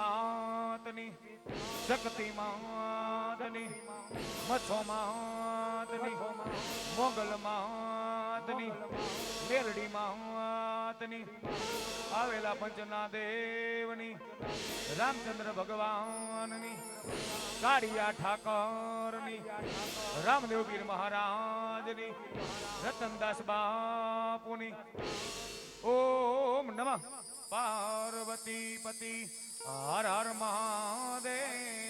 માતની શક્તિ માતની મચ્છો માતની મોગલ માતની મેરડી માતની આવેલા પંચના દેવની રામચંદ્ર ભગવાનની કાળિયા ઠાકરની રામદેવ પીર મહારાજની રતનદાસ બાપુની ઓમ નમઃ પાર્વતી પતિ હર હર મહાદેવ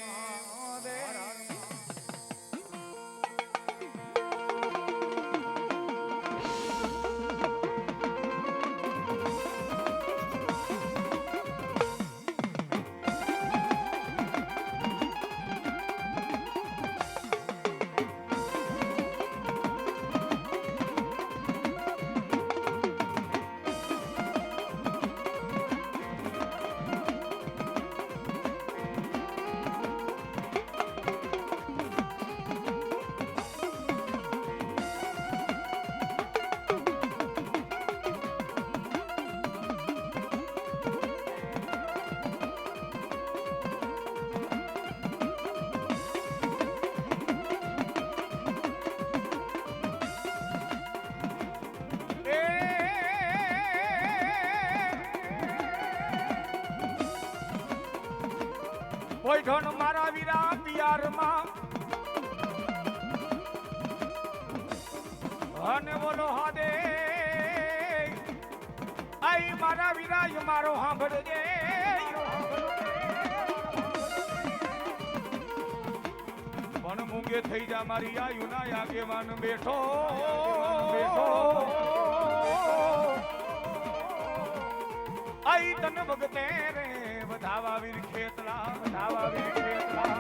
ઓઢણ મારા વીરા પિયારમાં અને બોલો હાદે આઈ મારા વીરા મારો સાંભળજે પણ મૂંગે થઈ જા મારી આયુ ના આગેવાન બેઠો આઈ તન ભગતે રે વધાવા વીર ખેતલા વધાવા વીર ખેતલા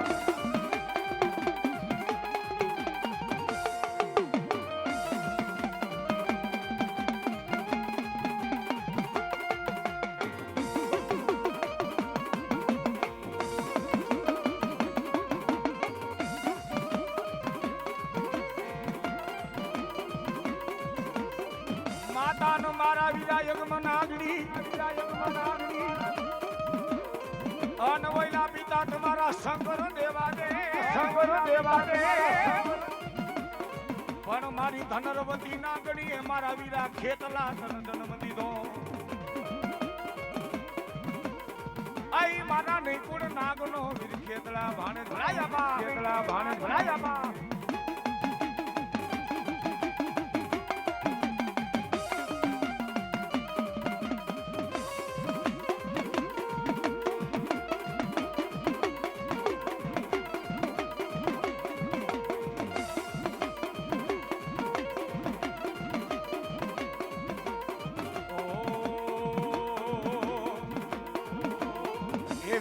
માતાનો મારા વિરાયક મનાગડી અન વૈલા પિતા તમારા શંકર દેવા દે પણ મારી ધનરવતી નાગણી એ મારા વીરા ખેતલા જન્મ દીધો આઈ મારા નિકુળ નાગનો વીર ખેતલા ભાણે ભરાયા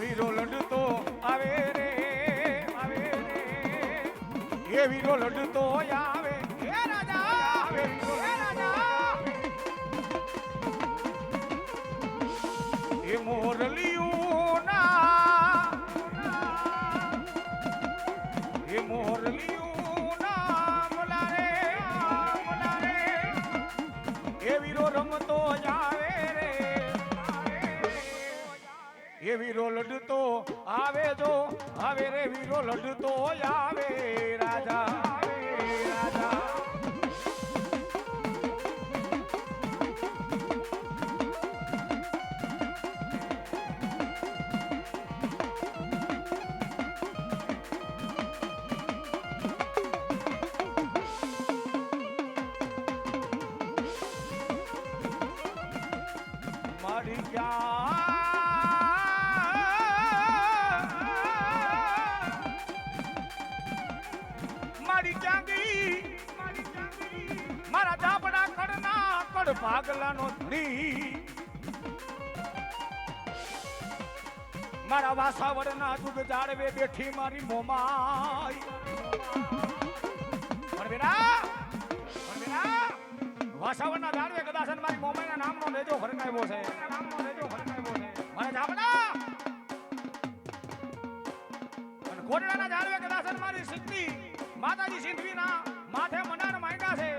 વીરો લડતો આવે રે એ વીરો લડતો આવે હે રાજા આવે એ મોરલિયું ના મલારે એ વીરો રમતો આવે રે એ વીરો લડતો આવે જો આવે રે વીરો લડતો આવે રાજા મારી ક્યાં મારા જાપડા કડના કડ ભાગલાનો ધણી મારા વાસાવડના જુગ જાળવે બેઠી મારી મોમાઈ વાસાવડના જાળવે કદાચ મારી મોમાઈના નામનો લેજો ફરકાવ્યો છે મારા જાપડા અને ઘોડડાના જાળવે કદાચ મારી સિદ્ધિ માતાજી સિંધવીના માથે મનાર માંગ્યા છે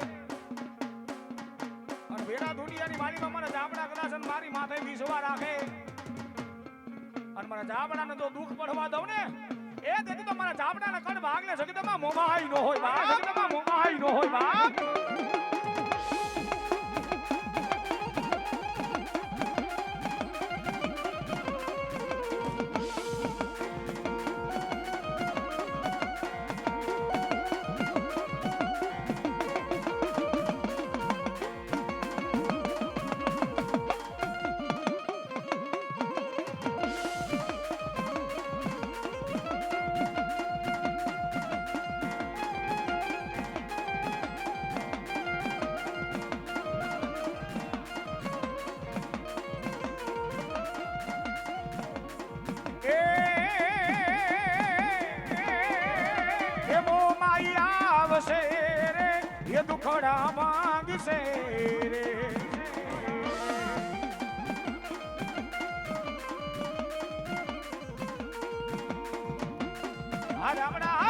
અને વેડા દુનિયાની મારીમાં મારા જાપડા કદાચ મારી માથે વિશ્વા રાખે અને મારા જાબડાને તો દુઃખ પડવા દઉં ને એ તેથી તો મારા જાબડાના કણ ભાગલે જગદમાં મોમાઈ નો હોય બાપ જગદમાં મોમાઈ નો હોય બાપ દુખડા માંગશે રે આ રામડા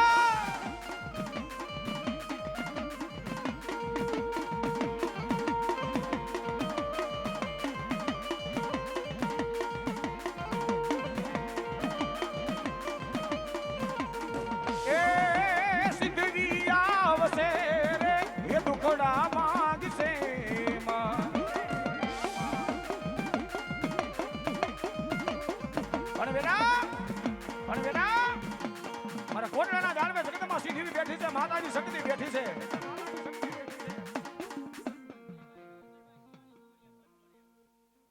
બેઠી છે માતાજી શક્તિ બેઠી છે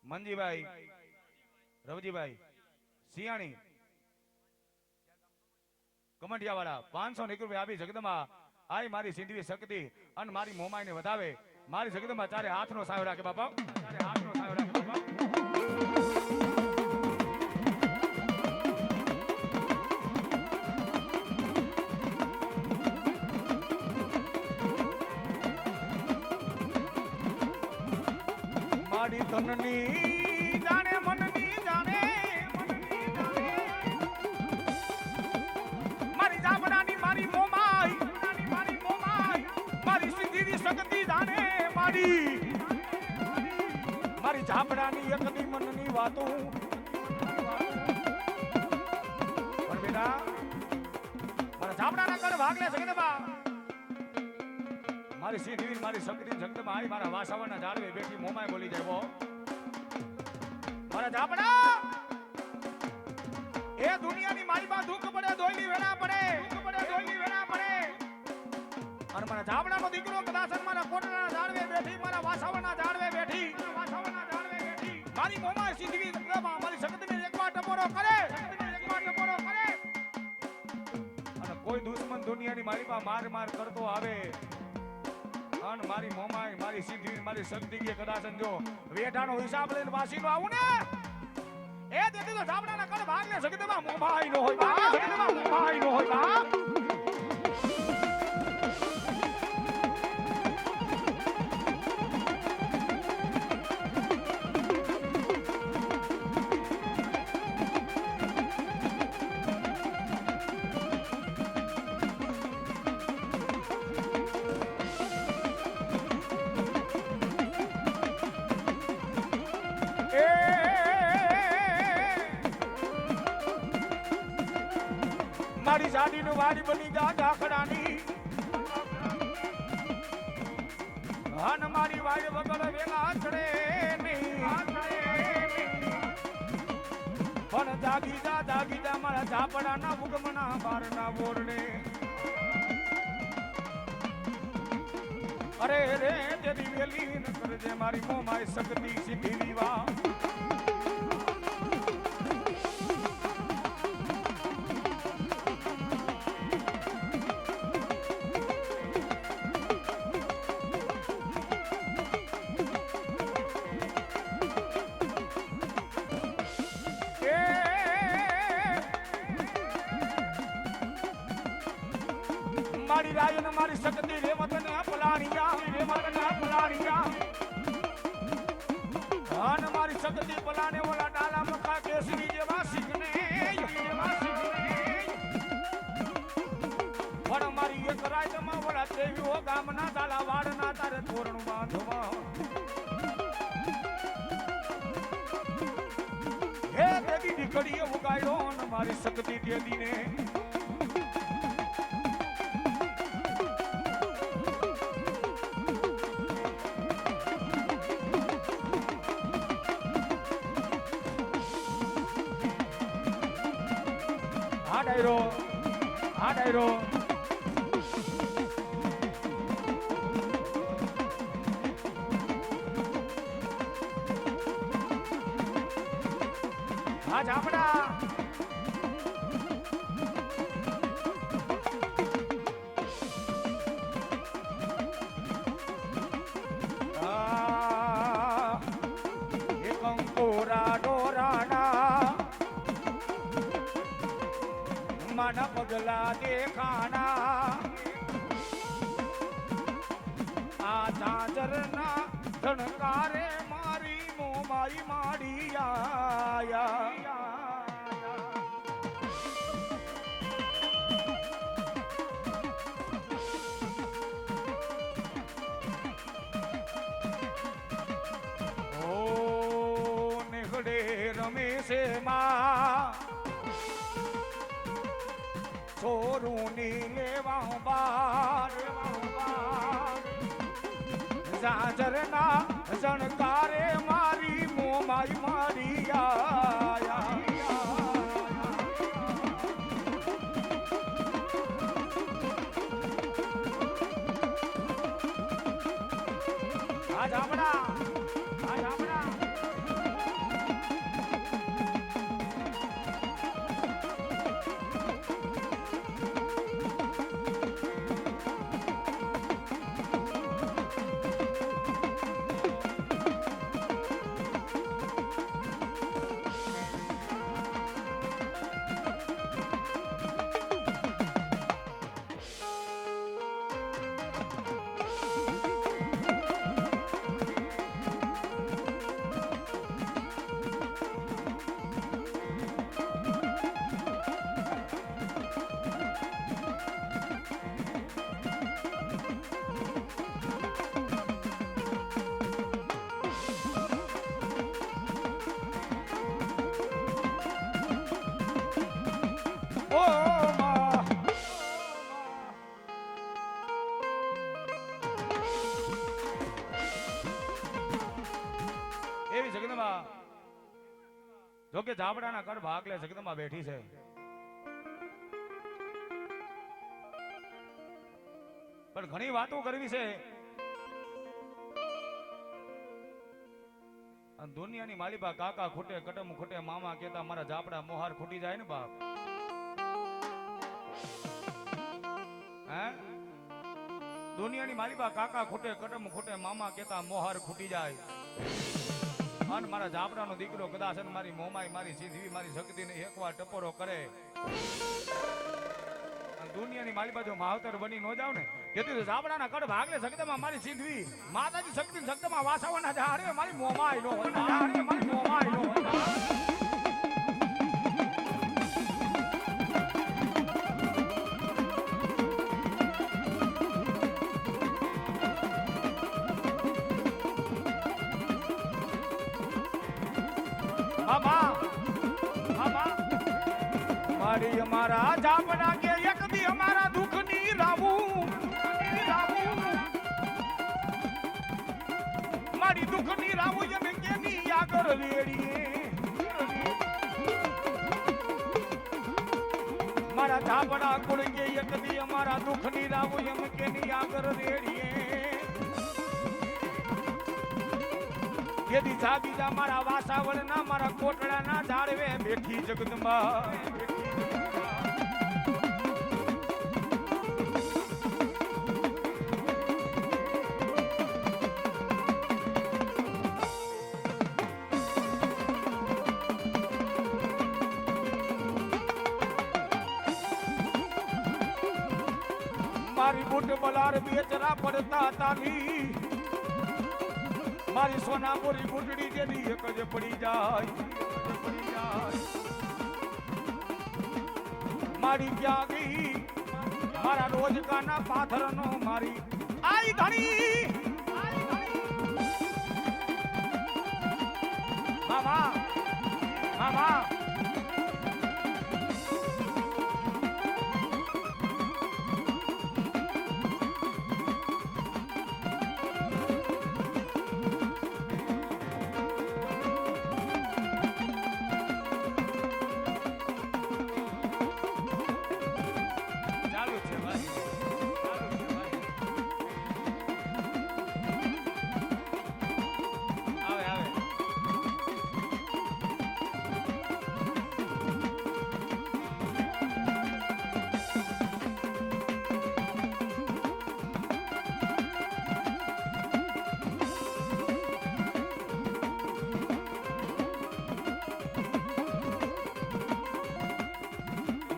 મંજીભાઈ રવજીભાઈ સિયાણી કમંડિયા વાળા 500 રૂપિયા આપી જગદંબા આઈ મારી સિંધવી શક્તિ અને મારી મોમાઈ ને વધાવે મારી જગદંબા ચારે હાથનો સાવ રાખે બાપા ચારે હાથનો સાવ રાખે બાપા તનની જાણે મનની જાણે મારી જાબડાની મારી મોમાઈ મારી સિંધીની શક્તિ જાણે મારી જાબડાની એકની મનની વાતો પણ બેટા મારા જાબડાના કણ ભાગલે જગદંબા મારી સિંધીની મારી શક્તિ જગદંબા આઈ મારા વાસાવરના ઝાડવે બેઠી મોમાઈ બોલી જાય મારા જાપડા એ દુનિયાની મારી પાસે દુઃખ પડે દોયલી વેણા પડે અને મારા જાપડાનો દીકરો કદાચ મારા કોટના ઝાડવે બેઠી મારા વાસાવરના ઝાડવે બેઠી મારી મોમાઈ સિંધવી જગદંબા મારી શક્તિને એકવાર ટપોરો કરે અને કોઈ દુશ્મન દુનિયાની મારી પાસે માર કરતો આવે અન મારી મોમાઈ મારી સિંધવી મારી શક્તિ કે કદાચ જો વેઠાનો હિસાબ લઈને વાસીનો આવું ને એ તેથી તો જાબડાના કણ ભાગલે જગદંબા મોમાઈ નો હોય બા જગદંબા મોમાઈ નો હોય બા મારી સાડીનું વાડી બની જા ઢાકડાની અને મારી વાડી વગર વેલા ચડે પણ જાગી જા મારા ઝાપડાના ઉગમના બારના બોરડે અરે રે તેરી વેલી ન કરજે મારી મોમાઈ શક્તિ સીધી દીવા મારી રાયન મારી શક્તિ રેવતને પલાણિયા અને મારી શક્તિ પલાણે ઓલા ડાલા મખા કેસરી જેવા સિંહને પણ મારી એક રાયમાં ઓલા દેવીઓ ગામના ડાલા વાડના તારે તોરણ બાંધવા હે દેવી ઘડીએ ઉગાડ્યો ને મારી શક્તિ દેદીને ડાયરો હા ડાયરો હા ઝાપડા એક અંકોરા ડોરાના માના પગલા દેખાના આ ચાંચરના ધણકારે મારી મોમાઈ માડી આયા ઓ નેહડે રમેશે માં છોરુની લેવા બાર જાજરના જણકારે મારી મોમાઈ મારી આયા આ ઝામડા આ ઝામડા એવી જગદંબા જોકે ઝાપડાના કર ભાગલે જગદંબા બેઠી છે પણ ઘણી વાતો કરવી છે દુનિયાની માલિપા કાકા ખૂટે કટમ ખૂટે મામા કેતા મારા ઝાપડા મોહાર ખૂટી જાય ને બાપ હે દુનિયાની માલિપા કાકા ખૂટે કટમ ખૂટે મામા કેતા મોહાર ખૂટી જાય અને મારા ઝાપડાનો દીકરો કદાચ મારી મોમાઈ મારી સીધવી મારી શક્તિને એકવાર ટપોરો કરે દુનિયાની મારી બાજુ માવતર બની ન જાવ ને તેથી ઝાપડાના કડ ભાગલે શક્તિમાં મારી સીધવી માતાજી શક્તિ શક્તિમાં વાસાવાના જારે મારી મોમાઈ નો જારે મારી મોમાઈ નો મારી અમારા ઝાપડા કે એક દી અમારા દુઃખ ની રાવું મારી દુઃખ ની રાવું એમ કેની આગળ લેડીએ મારા ઝાપડા કુળ કે એક દી અમારા દુઃખ ની રાવું એમ કેની આગળ લેડીએ યદી જાગી જા મારા વાસાવળ ના મારા કોટડા ના ઝાડવે બેઠી જગદંબા મારી બુટ બલાર બેચરા પડતા તાલી મારી સોનાપુરી બુટડી જેની એક જ પડી જાય મારી ક્યાં ગઈ મારા રોજકાના પાથરનો મારી આઈ ધણી મામા મામા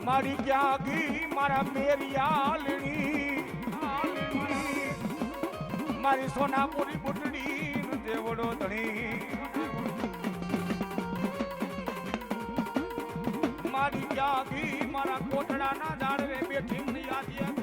મારી ક્યાં ગઈ મારા મેરિયાલણી મારી સોનાપુરી બુટડી દેવડો ધણી મારી ક્યાં ગઈ મારા કોટડાના ઝાડવે બેઠી યાદી